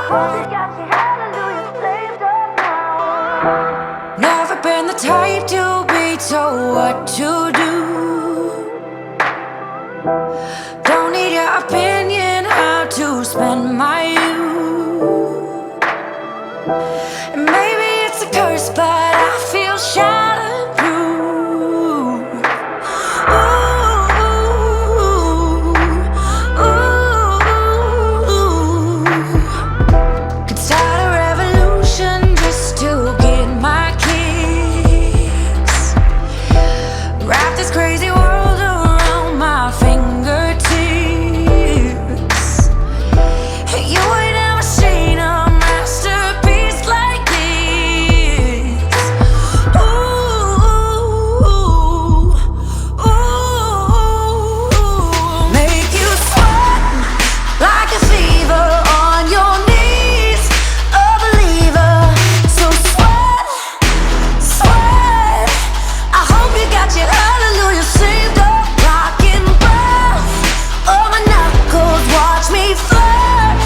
hope you got your hallelujah saved up now. Never been the type to be told what to do. Don't need your opinion how to spend my youth. And maybe it's a curse, but I feel shatterproof. Could start a revolution just to get my kicks. Wrap this crazy world around my fingertips. You ain't ever seen a masterpiece like this. Ooh, ooh, make you sweat like a fever on your knees, a believer. So sweat, sweat. I hope you got your hallelujah saved up, rockin' breath. Oh, my knuckles watch me flirt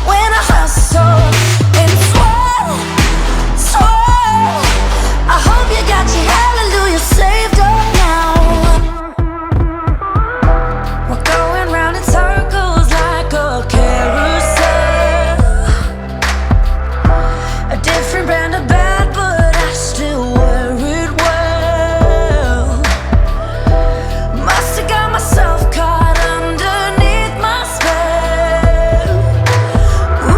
when I hustle and sweat, sweat. I hope you got your hallelujah saved up now. We're going round in circles like a carousel. A different brand of bad, but I still wear it well. Must've got myself caught underneath my spell. Ooh,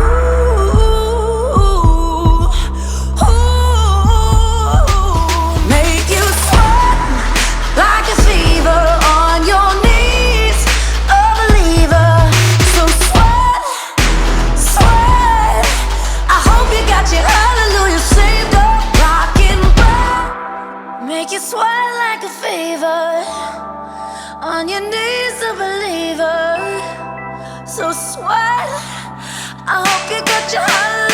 make you sweat like a fever on your knees, a believer. So sweat, sweat. I hope you got your hallelujah saved up, rockin' breath. Make you sweat like a fever on your knees, a believer. So sweat. I hope you got your hallelujah.